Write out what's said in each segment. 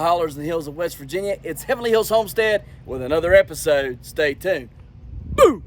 hollers and hills of West Virginia. It's Heavenly Hills Homestead with another episode. Stay tuned. Boom!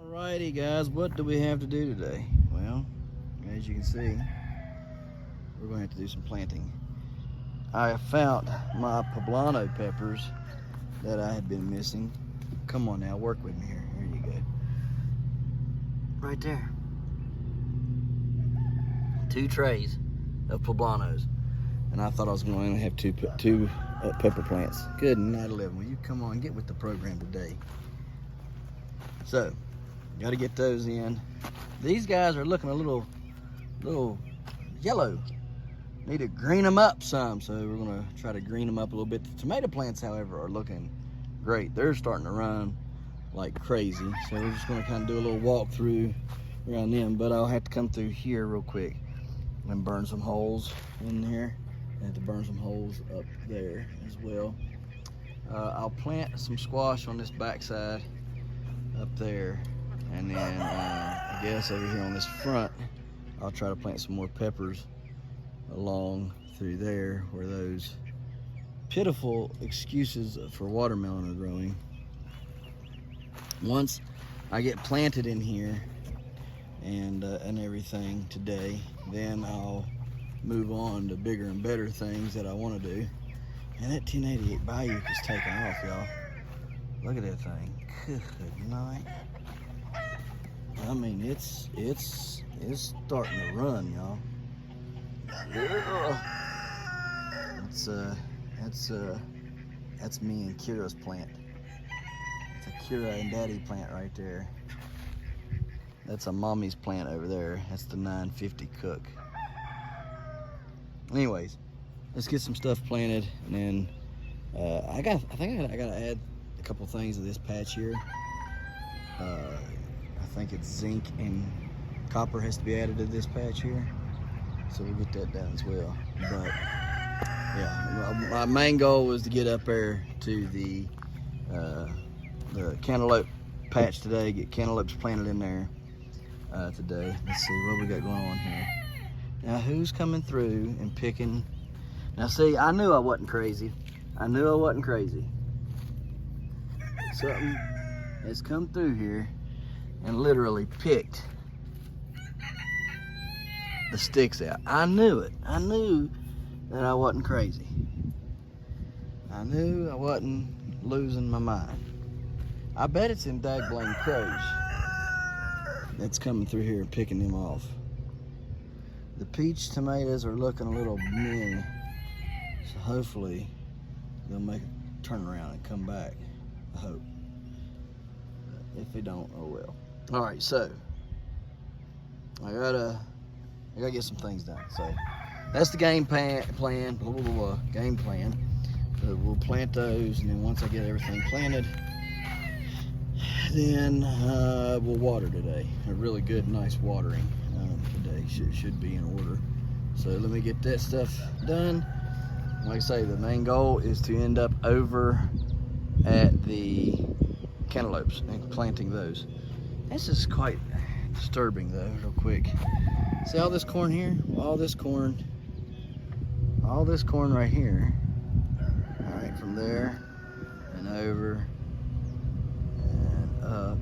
Alrighty guys, what do we have to do today? Well, as you can see, we're going to have to do some planting. I found my poblano peppers that I had been missing. Come on now, work with me here. Here you go. Right there. 2 trays of poblanos. And I thought I was going to have two pepper plants. Good night, 11. Will you come on, get with the program today? So, got to get those in. These guys are looking a little yellow. Need to green them up some, so we're gonna try to green them up a little bit. The tomato plants, however, are looking great. They're starting to run like crazy, so we're just gonna kind of do a little walk through around them. But I'll have to come through here real quick and burn some holes in there. I have to burn some holes up there as well. I'll plant some squash on this backside up there. And then I guess over here on this front, I'll try to plant some more peppers along through there where those pitiful excuses for watermelon are growing. Once I get planted in here and everything today, then I'll move on to bigger and better things that I want to do. And that 1088 Bayou is taking off, y'all. Look at that thing. Good night. I mean, it's starting to run, y'all. That's me and Kira's plant. It's a Kira and Daddy plant right there. That's a mommy's plant over there. That's the 950 Cook. Anyways, let's get some stuff planted, and then I think I gotta add a couple things to this patch here. I think it's zinc and copper has to be added to this patch here, so we'll get that done as well. But yeah, my main goal was to get up there to the cantaloupe patch today, get cantaloupes planted in there today. Let's see what we got going on here. Now, who's coming through and picking? Now, see, I knew I wasn't crazy. Something has come through here and literally picked the sticks out. I knew it. I knew that I wasn't crazy. I knew I wasn't losing my mind. I bet it's them daggone crows that's coming through here and picking them off. The peach tomatoes are looking a little meh, so hopefully they'll make a turn around and come back. I hope. But if they don't, oh well. All right, so I gotta get some things done. So that's the game plan. Game plan. So we'll plant those, and then once I get everything planted, then we'll water today. A really good, nice watering today should be in order. So let me get that stuff done. Like I say, the main goal is to end up over at the cantaloupes and planting those. This is quite disturbing though, real quick. See all this corn here? All this corn right here. All right, from there and over and up.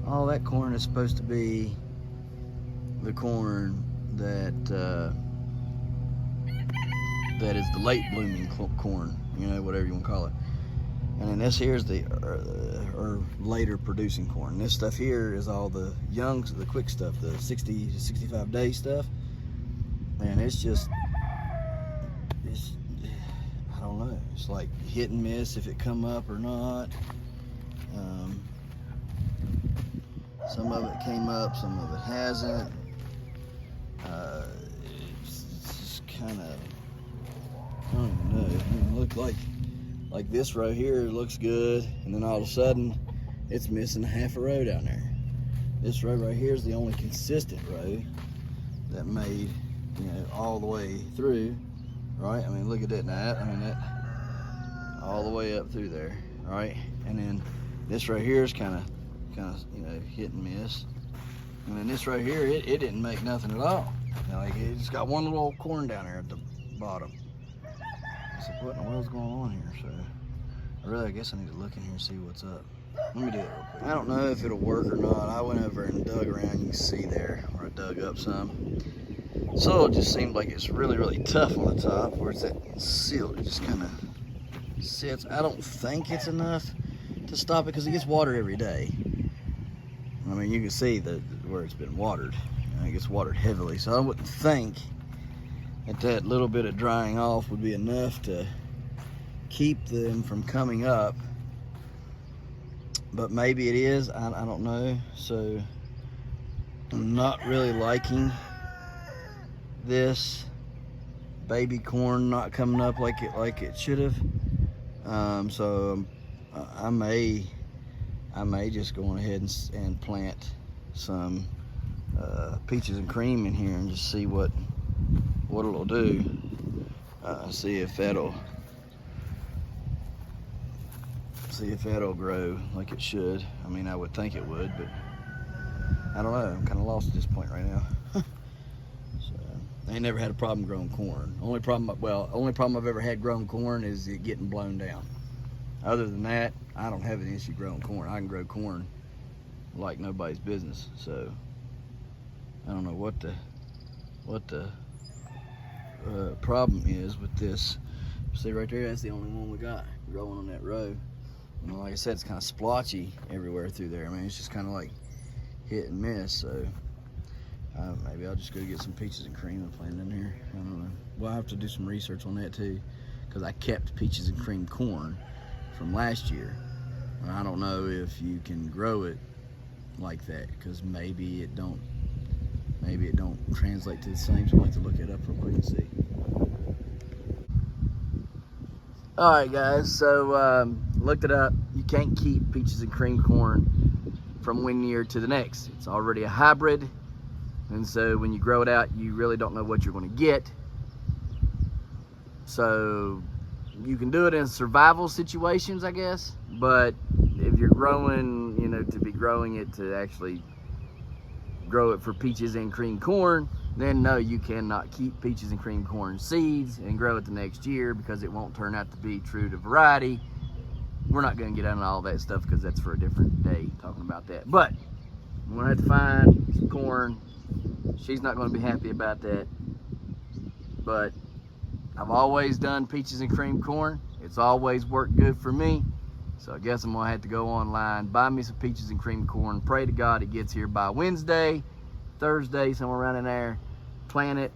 All that corn is supposed to be the corn that that is the late blooming corn, you know, whatever you want to call it. And then this here is the or later producing corn. This stuff here is all the young, the quick stuff, the 60 to 65 day stuff. And it's just, I don't know. It's like hit and miss if it come up or not. Some of it came up, some of it hasn't. It's just kind of, I don't even know. It looked like this row here looks good, and then all of a sudden it's missing half a row down there. This row right here is the only consistent row that made, you know, all the way through, right? I mean, look at that now. I mean, that all the way up through there, right? And then this right here is kind of, you know, hit and miss. And then this right here, it didn't make nothing at all. You know, like it just got one little old corn down there at the bottom. So what in the world's going on here? So I guess I need to look in here and see what's up. Let me do it real quick. I don't know if it'll work or not. I went over and dug around. You can see there where I dug up some. Soil just seemed like it's really, really tough on the top. Where it's that silt, it just kind of sits. I don't think it's enough to stop it because it gets watered every day. I mean, you can see where it's been watered. It gets watered heavily, so I wouldn't think that little bit of drying off would be enough to keep them from coming up. But maybe it is. I don't know. So I'm not really liking this baby corn not coming up like it should have. So I may just go on ahead and plant some peaches and cream in here and just see what it'll do. See if that'll grow like it should. I mean, I would think it would, but I don't know. I'm kind of lost at this point right now. So I ain't never had a problem growing corn. Only problem I've ever had growing corn is it getting blown down. Other than that, I don't have an issue growing corn. I can grow corn like nobody's business. So I don't know what the problem is with this. See right there, that's the only one we got growing on that row. And like I said, it's kind of splotchy everywhere through there. I mean, it's just kind of like hit and miss. So maybe I'll just go get some peaches and cream and plant in here. I don't know. Well, I have to do some research on that too, because I kept peaches and cream corn from last year. I don't know if you can grow it like that, because maybe it don't translate to the same. So I'll have to look it up real quick and see. All right, guys, so looked it up. You can't keep peaches and cream corn from one year to the next. It's already a hybrid, and so when you grow it out, you really don't know what you're going to get. So you can do it in survival situations, I guess, but if you're growing, you know, to be growing it to actually grow it for peaches and cream corn, then no, you cannot keep peaches and cream corn seeds and grow it the next year, because it won't turn out to be true to variety. We're not going to get into all that stuff because that's for a different day, talking about that. But I'm going to have to find some corn. She's not going to be happy about that, but I've always done peaches and cream corn. It's always worked good for me. So I guess I'm gonna have to go online, buy me some peaches and cream corn, pray to God it gets here by Wednesday, Thursday, somewhere around in there, plant it,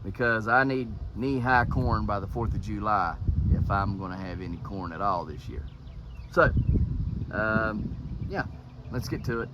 because I need knee-high corn by the 4th of July if I'm gonna have any corn at all this year. So, yeah, let's get to it.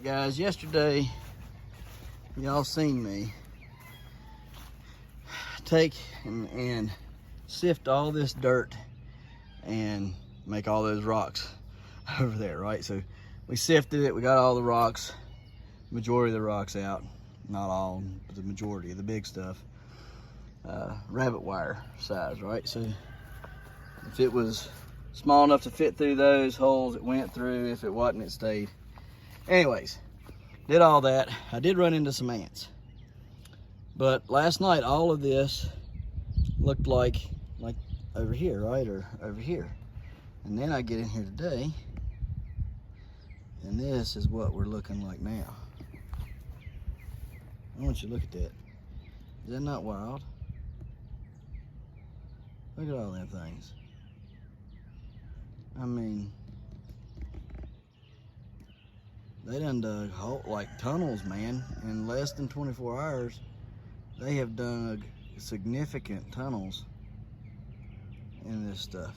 right, guys, yesterday, y'all seen me take and sift all this dirt and make all those rocks over there, right? So we sifted it, we got all the rocks, majority of the rocks out, not all, but the majority of the big stuff. Rabbit wire size, right? So if it was small enough to fit through those holes, it went through. If it wasn't, it stayed. Anyways, did all that. I did run into some ants, but last night all of this looked like over here, right, or over here. And then I get in here today, and this is what we're looking like now. I want you to look at that. Is that not wild? Look at all them things. I mean, they done dug like tunnels, man. In less than 24 hours, they have dug significant tunnels in this stuff.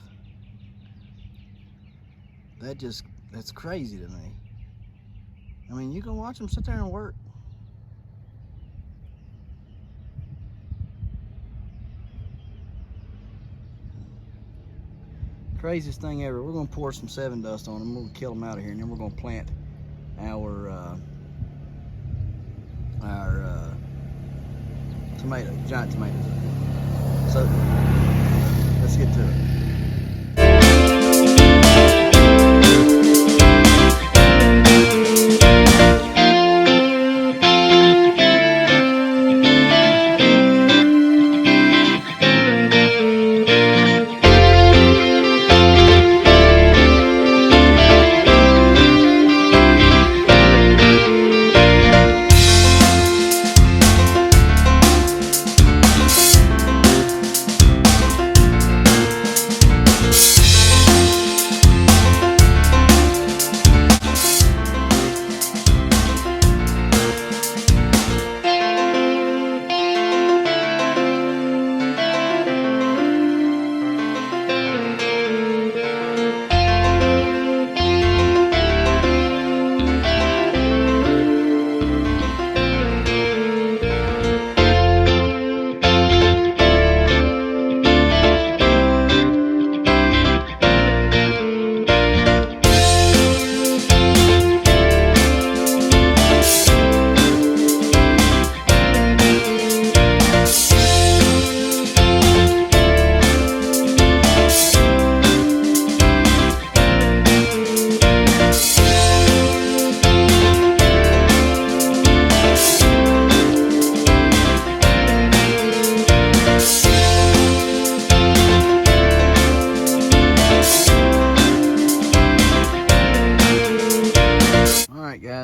That's crazy to me. I mean, you can watch them sit there and work. Craziest thing ever. We're gonna pour some 7 dust on them. We're gonna kill them out of here, and then we're gonna plant our giant tomatoes. So let's get to it.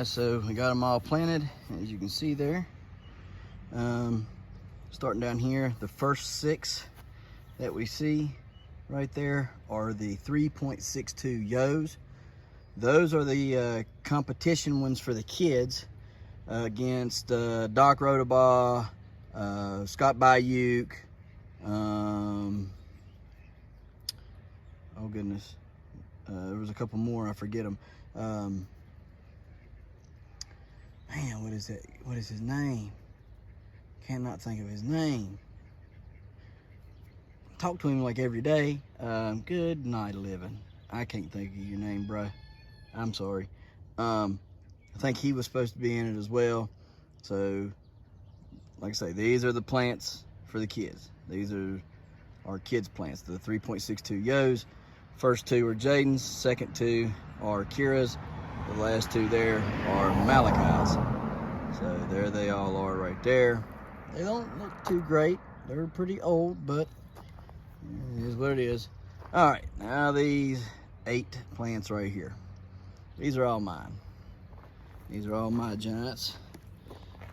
So we got them all planted, as you can see there. Starting down here, the first 6 that we see right there are the 3.62 Yos. Those are the competition ones for the kids against Doc Rodabaugh, Scott Bayuk, oh goodness, there was a couple more, I forget them. Man, what is that? What is his name? Cannot think of his name. Talk to him like every day. Good night, living. I can't think of your name, bro. I'm sorry. I think he was supposed to be in it as well. So, like I say, these are the plants for the kids. These are our kids' plants, the 3.62 Yos. First 2 are Jaden's, second 2 are Kira's. The last 2 there are Malachi's. So there they all are right there. They don't look too great. They're pretty old, but it is what it is. All right, now these 8 plants right here. These are all mine. These are all my giants.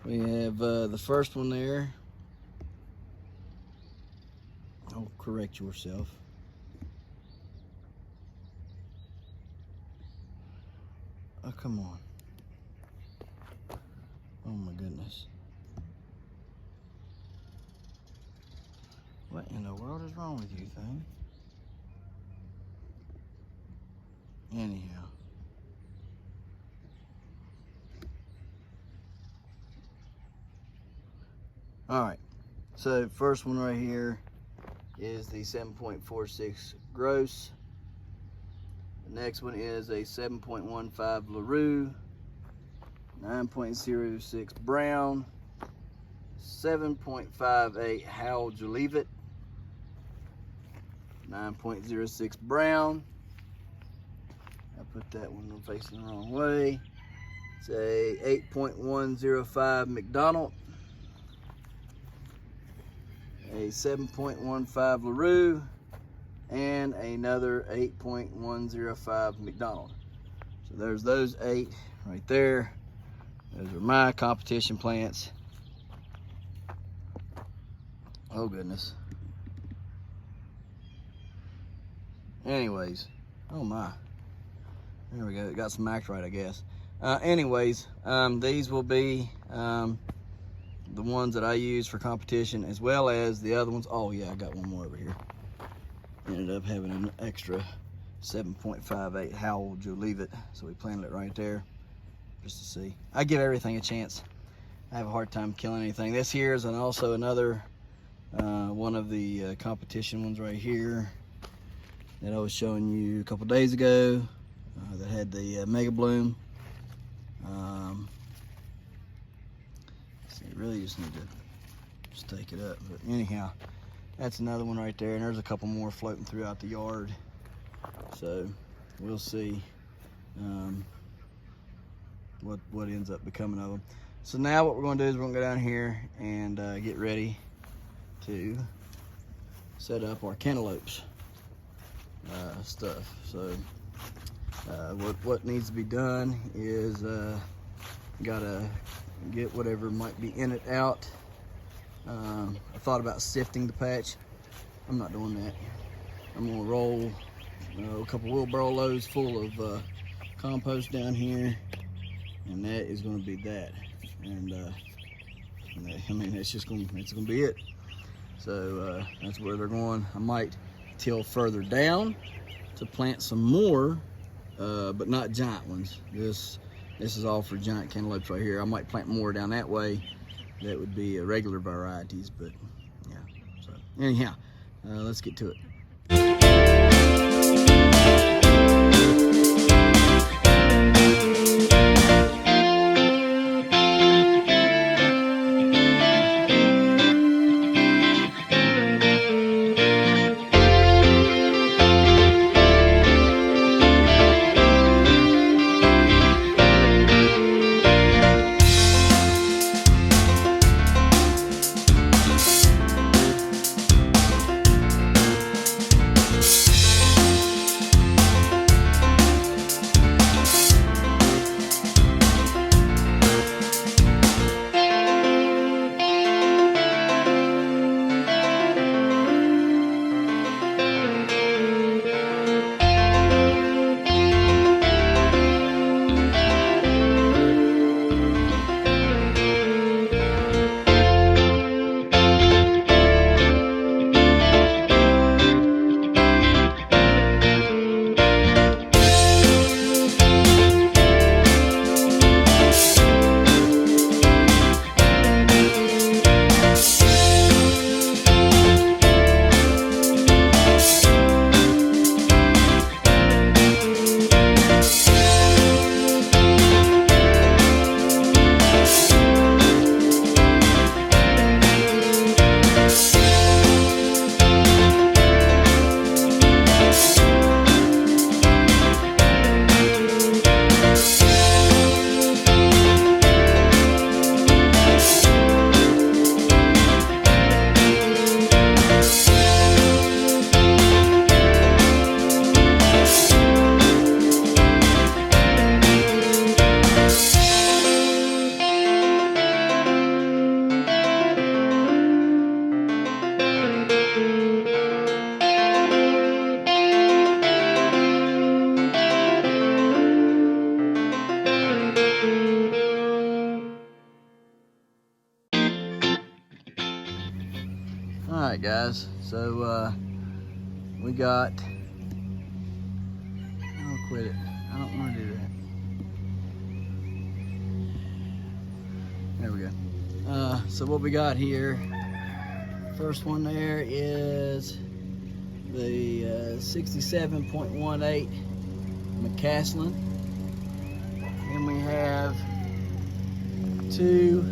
We have the first one there. Oh, correct yourself. Oh, come on. Oh my goodness. What in the world is wrong with you, thing? Anyhow. All right, so first one right here is the 7.46 gross. The next one is a 7.15 LaRue, 9.06 brown, 7.58 How Would You Leave It, 9.06 brown. I put that one facing the wrong way. It's a 8.105 McDonald, a 7.15 LaRue, and another 8.105 McDonald. So there's those 8 right there. Those are my competition plants. Oh goodness. Anyways, oh my. There we go. It got some act right, I guess. Anyways, these will be the ones that I use for competition, as well as the other ones. Oh yeah, I got one more over here. Ended up having an extra 7.58 How Would You Leave It, so we planted it right there just to see. I give everything a chance. I have a hard time killing anything. This here is also another one of the competition ones right here that I was showing you a couple days ago that had the mega bloom. So you really just need to just take it up, but anyhow, that's another one right there, and there's a couple more floating throughout the yard. So we'll see what ends up becoming of them. So now what we're going to do is we're going to go down here and get ready to set up our cantaloupes stuff. So what needs to be done is gotta get whatever might be in it out. I thought about sifting the patch. I'm not doing that. I'm gonna roll a couple wheelbarrow loads full of compost down here, and that is gonna be that. And I mean, it's gonna be it. So that's where they're going. I might till further down to plant some more, but not giant ones. This is all for giant cantaloupes right here. I might plant more down that way. That would be regular varieties, but yeah. So anyhow, let's get to it. Alright guys, so we got, I'll quit it, I don't want to do that. There we go. So what we got here, first one there is the 67.18 McCaslin. Then we have two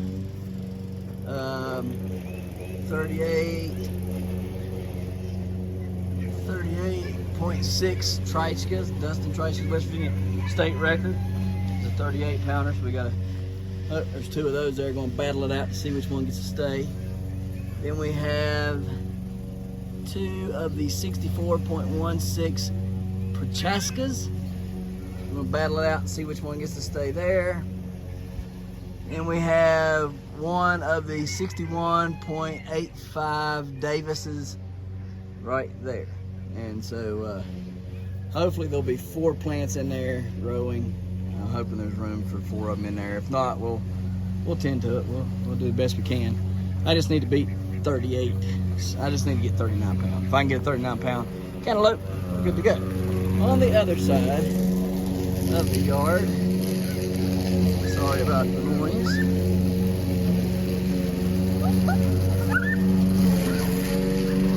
38.6 Trichkas, Dustin Trichkas, West Virginia state record. It's a 38 pounder, so we got there's two of those there, going to battle it out to see which one gets to stay. Then we have two of the 64.16 Prochaskas. We're going to battle it out and see which one gets to stay there. And we have one of the 61.85 Davises right there. And so hopefully there'll be 4 plants in there growing. I'm hoping there's room for 4 of them in there. If not, we'll tend to it. We'll do the best we can. I just need to beat 38. I just need to get 39 pounds. If I can get a 39 pound cantaloupe, we're good to go. On the other side of the yard, sorry about the noise.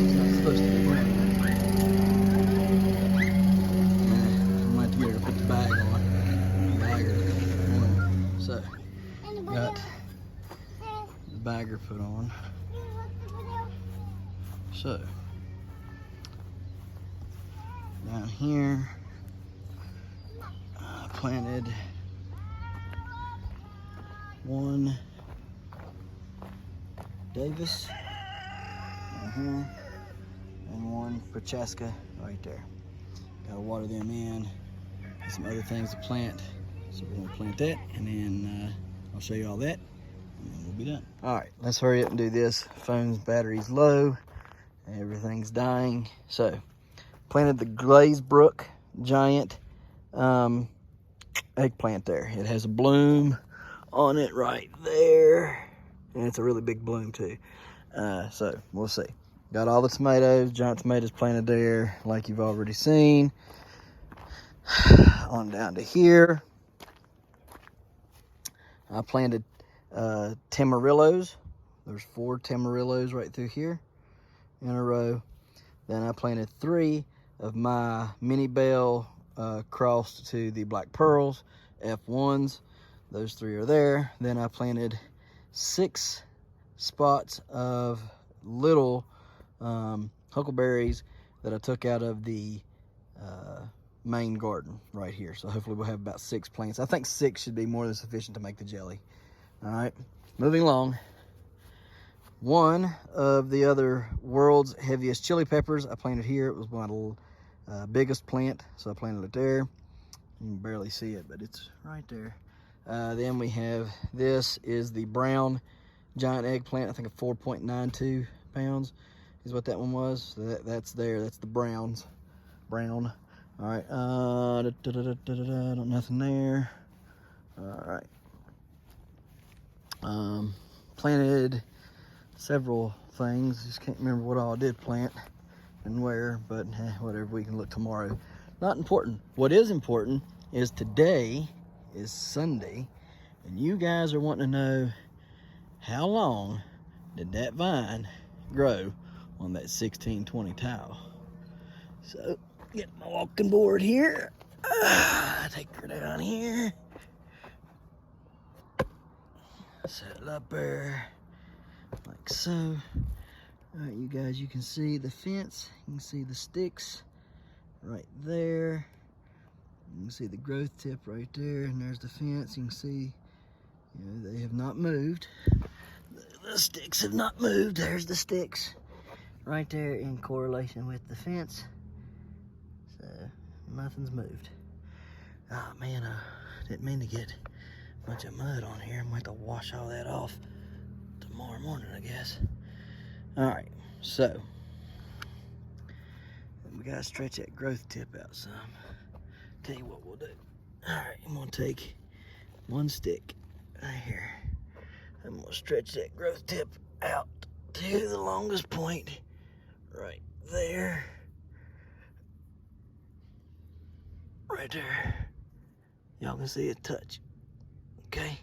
It's not supposed to be running. I might have to get her to put the bag on. So, got the bagger put on. So, down here, I planted one Davis right here and one Prochaska right there. Gotta water them in. Got some other things to plant. So we're gonna plant that, and then I'll show you all that, and then we'll be done. All right, let's hurry up and do this. Phone's battery's low, everything's dying. So, planted the Glazebrook giant eggplant there. It has a bloom on it right there, and it's a really big bloom too. So we'll see. Got all the tomatoes, giant tomatoes planted there, like you've already seen. On down to here, I planted tamarillos. There's 4 tamarillos right through here in a row. Then I planted 3 of my mini bell crossed to the black pearls, F1s. Those 3 are there. Then I planted 6 spots of little huckleberries that I took out of the main garden right here. So hopefully we'll have about 6 plants. I think 6 should be more than sufficient to make the jelly. All right, moving along. One of the other world's heaviest chili peppers I planted here. It was my little biggest plant, so I planted it there. You can barely see it, but it's right there. Then we have, this is the brown giant eggplant. I think a 4.92 pounds is what that one was. So that's there. That's the brown. All right. Nothing there. All right. Planted several things. Just can't remember what all I did plant and where, but whatever. We can look tomorrow. Not important. What is important is today is Sunday, and you guys are wanting to know how long did that vine grow on that 1620 tile. So get my walking board here. Take her down here. Set it up there like so. All right, you guys, you can see the fence. You can see the sticks right there. You can see the growth tip right there, and there's the fence. You can see, you know, they have not moved. The sticks have not moved. There's the sticks right there in correlation with the fence. So nothing's moved. Oh man, I didn't mean to get a bunch of mud on here. I'm gonna have to wash all that off tomorrow morning, I guess. All right, so we gotta stretch that growth tip out some. Tell you what we'll do. All right, I'm gonna take one stick right here. I'm gonna stretch that growth tip out to the longest point right there. Right there. Y'all can see it touch. Okay?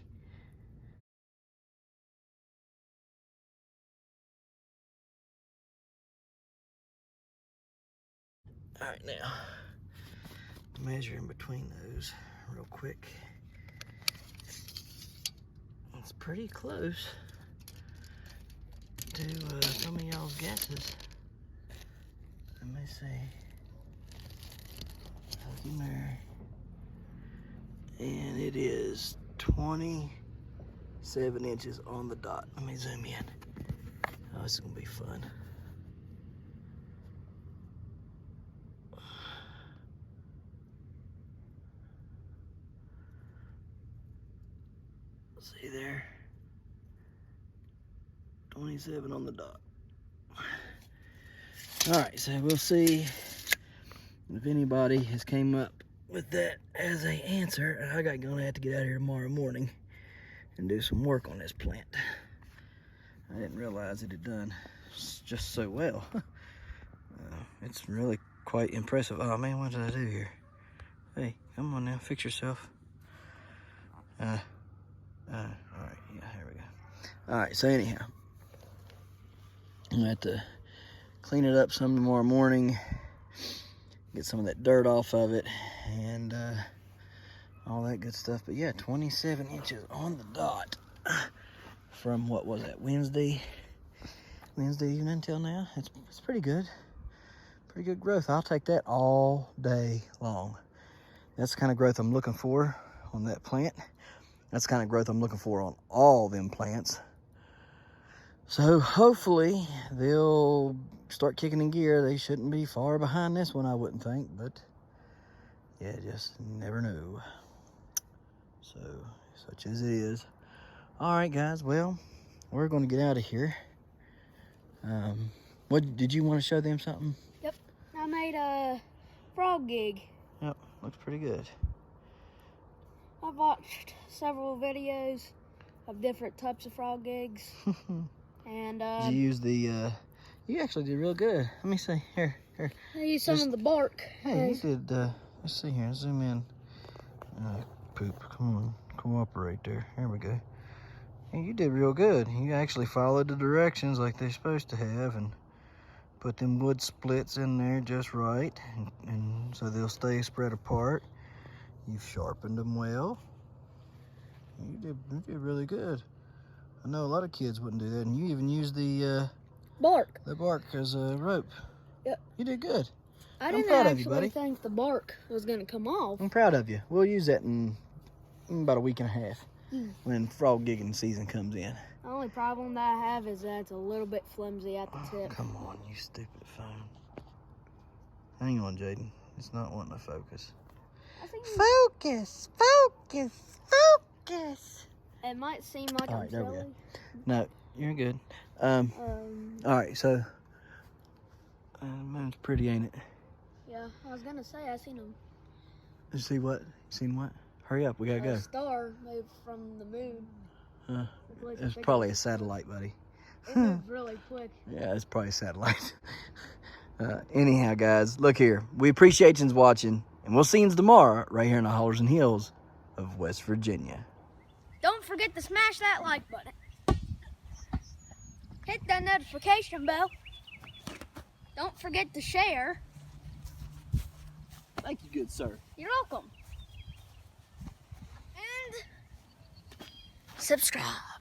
All right, now measure in between those real quick. It's pretty close to some of y'all's guesses. Let me see. Huggy Mary. And it is 27 inches on the dot. Let me zoom in. Oh, this is gonna be fun. See there? 27 on the dot. All right, so we'll see if anybody has came up with that as a answer. I got gonna have to get out of here tomorrow morning and do some work on this plant. I didn't realize it had done just so well. It's really quite impressive. Oh man, what did I do here? Hey, come on now, fix yourself. All right, yeah, here we go. All right, so anyhow, I'm gonna have to clean it up some tomorrow morning, get some of that dirt off of it, and all that good stuff. But yeah, 27 inches on the dot from what was that, Wednesday evening till now. It's pretty good. Pretty good growth. I'll take that all day long. That's the kind of growth I'm looking for on that plant. That's the kind of growth I'm looking for on all them plants. So hopefully they'll start kicking in gear. They shouldn't be far behind this one, I wouldn't think, but yeah, just never know. So, such as it is. All right, guys, well, we're going to get out of here. What did you want to show them something? Yep, I made a frog gig. Yep, looks pretty good. I've watched several videos of different types of frog gigs. And did you use the you actually did real good. Let me see. Here. I used some of the bark. Hey, you did let's see here, zoom in. Poop, come on, cooperate there. Here we go. Hey, you did real good. You actually followed the directions like they're supposed to have and put them wood splits in there just right, and so they'll stay spread apart. You've sharpened them well. You did really good. I know a lot of kids wouldn't do that, and you even used the bark. The bark as a rope. Yep. You did good. I didn't actually think the bark was gonna come off. I'm proud of you. We'll use that in about a week and a half when frog gigging season comes in. The only problem that I have is that it's a little bit flimsy at the tip. Come on, you stupid phone. Hang on, Jaden. It's not wanting to focus. Focus. It might seem like all I'm right, there we silly. go. No, you're good. All right, so moon's pretty, ain't it? Yeah, I was gonna say I seen him. You see what? You seen what? Hurry up, we gotta go. A star moved from the moon. It's probably a satellite, buddy. It moved really quick. Yeah, it's probably a satellite. Anyhow, guys, look here. We appreciate you watching, and we'll see you tomorrow right here in the hollers and hills of West Virginia. Don't forget to smash that like button. Hit that notification bell. Don't forget to share. Thank you, good sir. You're welcome. And subscribe.